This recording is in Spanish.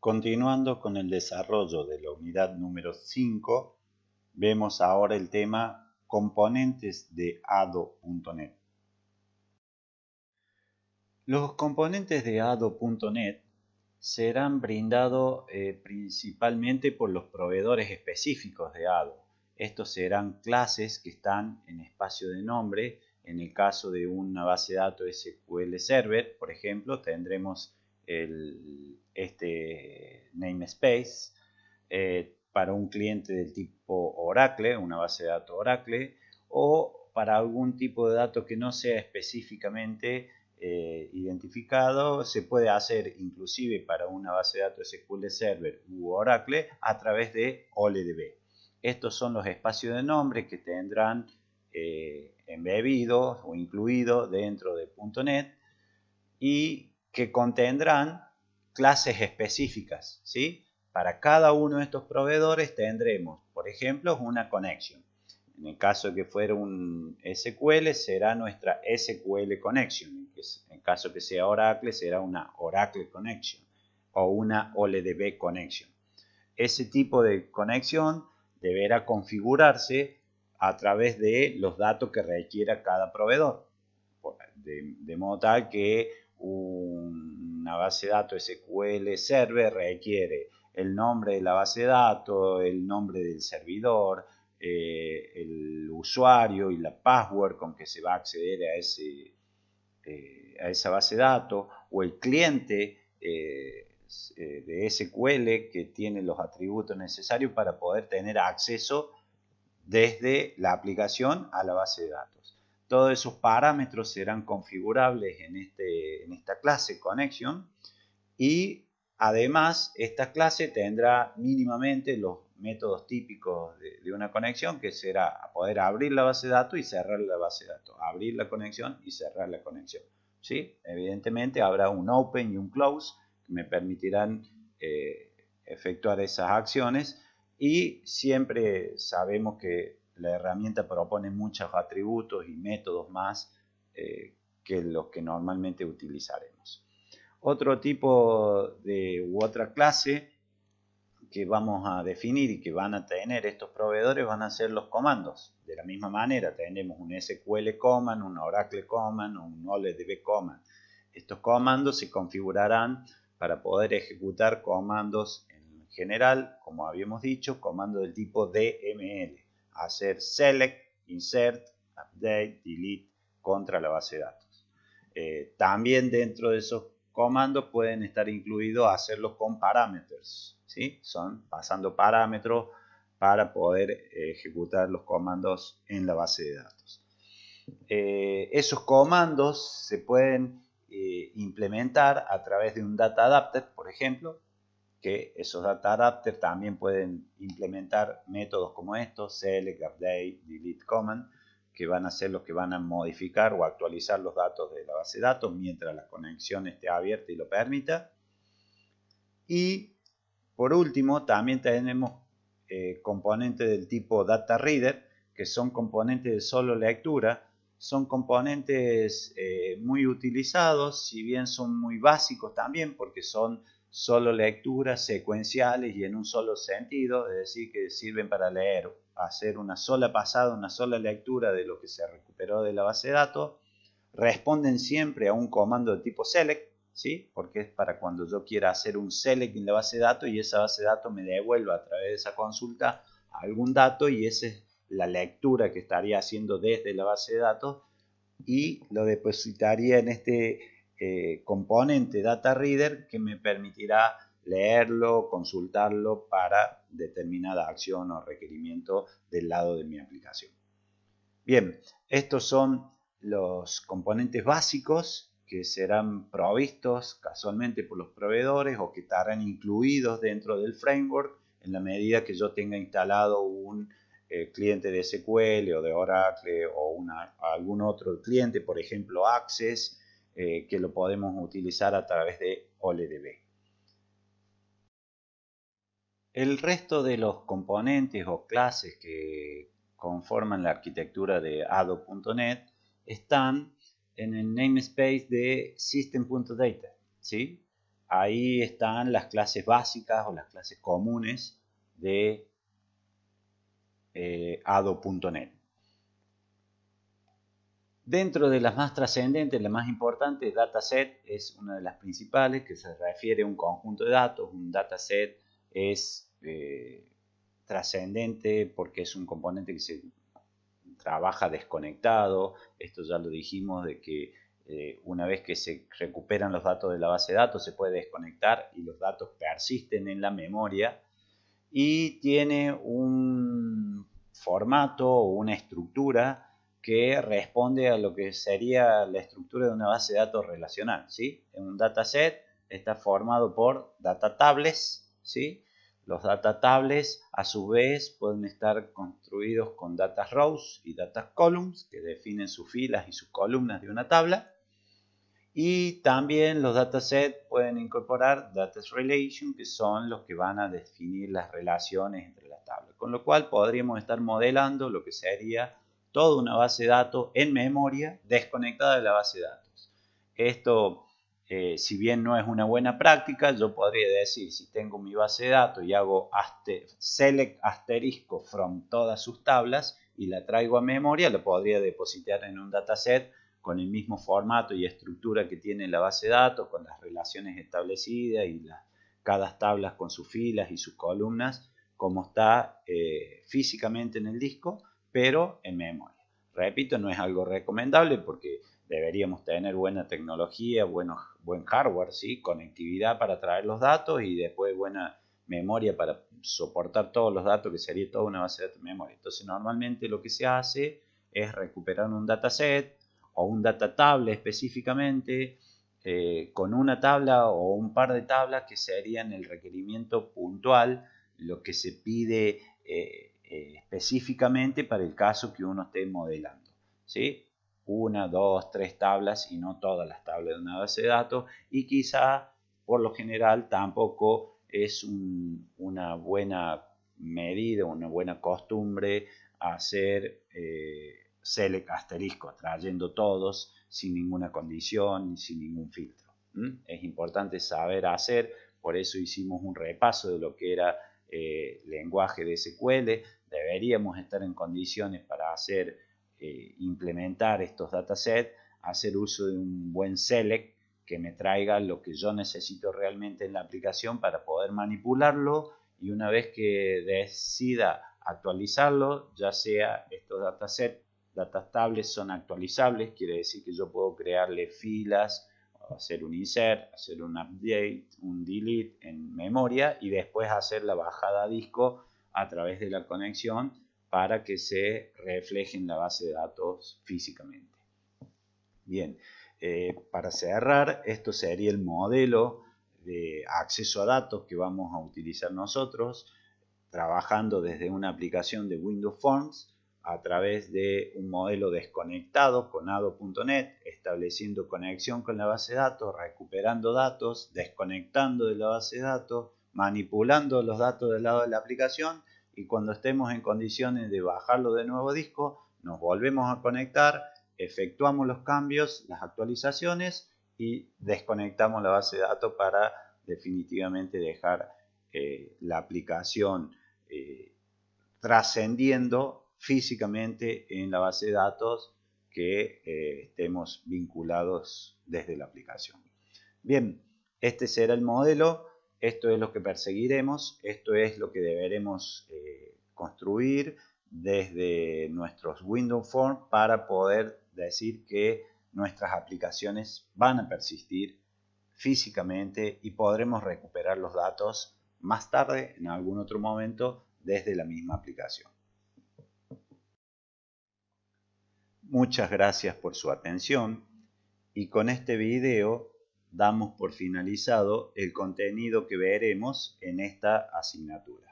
Continuando con el desarrollo de la unidad número 5, vemos ahora el tema componentes de ADO.NET. Los componentes de ADO.NET serán brindados principalmente por los proveedores específicos de ADO. Estos serán clases que están en espacio de nombre. En el caso de una base de datos SQL Server, por ejemplo, tendremos este namespace. Para un cliente del tipo Oracle, una base de datos Oracle, o para algún tipo de dato que no sea específicamente identificado, se puede hacer inclusive para una base de datos SQL Server u Oracle a través de OLDB. Estos son los espacios de nombre que tendrán embebidos o incluidos dentro de .NET y que contendrán clases específicas, ¿sí? Para cada uno de estos proveedores tendremos, por ejemplo, una connection. En el caso de que fuera un SQL, será nuestra SQL connection. En caso que sea Oracle, será una Oracle connection o una OLDB connection. Ese tipo de conexión deberá configurarse a través de los datos que requiera cada proveedor. De modo tal que una base de datos SQL Server requiere el nombre de la base de datos, el nombre del servidor, el usuario y la password con que se va a acceder a esa base de datos, o el cliente de SQL que tiene los atributos necesarios para poder tener acceso desde la aplicación a la base de datos. Todos esos parámetros serán configurables en esta clase connection, y además esta clase tendrá mínimamente los métodos típicos de una conexión, que será poder abrir la base de datos y cerrar la base de datos, abrir la conexión y cerrar la conexión, ¿sí? Evidentemente habrá un open y un close que me permitirán efectuar esas acciones, y siempre sabemos que la herramienta propone muchos atributos y métodos más que los que normalmente utilizaremos. Otro tipo u otra clase que vamos a definir y que van a tener estos proveedores van a ser los comandos. De la misma manera tenemos un SQL command, un Oracle command, un OLDB command. Estos comandos se configurarán para poder ejecutar comandos en general, como habíamos dicho, comandos del tipo DML, hacer select, insert, update, delete contra la base de datos. También dentro de esos comandos pueden estar incluidos hacerlo con parámetros, ¿sí? Son pasando parámetros para poder ejecutar los comandos en la base de datos. Esos comandos se pueden implementar a través de un data adapter, por ejemplo, que esos data adapter también pueden implementar métodos como estos, select, update, delete command, que van a ser los que van a modificar o actualizar los datos de la base de datos mientras la conexión esté abierta y lo permita. Y por último, también tenemos componentes del tipo data reader, que son componentes de solo lectura. Son componentes muy utilizados, si bien son muy básicos también, porque son solo lecturas secuenciales y en un solo sentido, es decir, que sirven para leer, hacer una sola pasada, una sola lectura de lo que se recuperó de la base de datos. Responden siempre a un comando de tipo select, ¿sí? Porque es para cuando yo quiera hacer un select en la base de datos y esa base de datos me devuelva a través de esa consulta algún dato, y esa es la lectura que estaría haciendo desde la base de datos y lo depositaría en este componente data reader que me permitirá leerlo, consultarlo para determinada acción o requerimiento del lado de mi aplicación. Bien, estos son los componentes básicos que serán provistos casualmente por los proveedores o que estarán incluidos dentro del framework en la medida que yo tenga instalado un cliente de SQL o de Oracle o algún otro cliente, por ejemplo Access, que lo podemos utilizar a través de OLDB. El resto de los componentes o clases que conforman la arquitectura de ADO.NET están en el namespace de system.data, ¿sí? ahí están las clases básicas o las clases comunes de ado.net. Dentro de las más trascendentes, la más importante, dataset es una de las principales, que se refiere a un conjunto de datos. Un dataset es trascendente porque es un componente que se trabaja desconectado. Esto ya lo dijimos, de que una vez que se recuperan los datos de la base de datos se puede desconectar y los datos persisten en la memoria, y tiene un formato o una estructura que responde a lo que sería la estructura de una base de datos relacional, ¿sí? Un dataset está formado por data tables, ¿sí? Los data tables a su vez pueden estar construidos con data rows y data columns, que definen sus filas y sus columnas de una tabla. Y también los datasets pueden incorporar data relation, que son los que van a definir las relaciones entre las tablas. Con lo cual podríamos estar modelando lo que sería toda una base de datos en memoria desconectada de la base de datos. Esto, si bien no es una buena práctica, yo podría decir, si tengo mi base de datos y hago select asterisco from todas sus tablas y la traigo a memoria, lo podría depositar en un dataset con el mismo formato y estructura que tiene la base de datos, con las relaciones establecidas y cada tabla con sus filas y sus columnas, como está físicamente en el disco, pero en memoria. Repito, no es algo recomendable porque deberíamos tener buena tecnología, buen hardware, ¿sí? Conectividad para traer los datos y después buena memoria para soportar todos los datos, que sería toda una base de datos de memoria. Entonces, normalmente lo que se hace es recuperar un dataset o un data table específicamente, con una tabla o un par de tablas que serían el requerimiento puntual, lo que se pide específicamente para el caso que uno esté modelando, ¿sí? 1, 2, 3 tablas y no todas las tablas de una base de datos, y quizá por lo general tampoco es una buena medida, una buena costumbre hacer select asterisco, trayendo todos sin ninguna condición y sin ningún filtro. Es importante saber hacer, por eso hicimos un repaso de lo que era lenguaje de SQL. Deberíamos estar en condiciones para hacer, implementar estos datasets, hacer uso de un buen select que me traiga lo que yo necesito realmente en la aplicación para poder manipularlo, y una vez que decida actualizarlo, ya sea estos datasets, datas tables son actualizables, quiere decir que yo puedo crearle filas, hacer un insert, hacer un update, un delete en memoria y después hacer la bajada a disco a través de la conexión para que se refleje en la base de datos físicamente. Bien, para cerrar, esto sería el modelo de acceso a datos que vamos a utilizar nosotros, trabajando desde una aplicación de Windows Forms a través de un modelo desconectado con ado.net, estableciendo conexión con la base de datos, recuperando datos, desconectando de la base de datos, manipulando los datos del lado de la aplicación, y cuando estemos en condiciones de bajarlo de nuevo a disco, nos volvemos a conectar, efectuamos los cambios, las actualizaciones y desconectamos la base de datos para definitivamente dejar la aplicación trascendiendo físicamente en la base de datos que estemos vinculados desde la aplicación. Bien, este será el modelo, esto es lo que perseguiremos, esto es lo que deberemos construir desde nuestros Windows Forms para poder decir que nuestras aplicaciones van a persistir físicamente y podremos recuperar los datos más tarde, en algún otro momento, desde la misma aplicación. Muchas gracias por su atención, y con este video damos por finalizado el contenido que veremos en esta asignatura.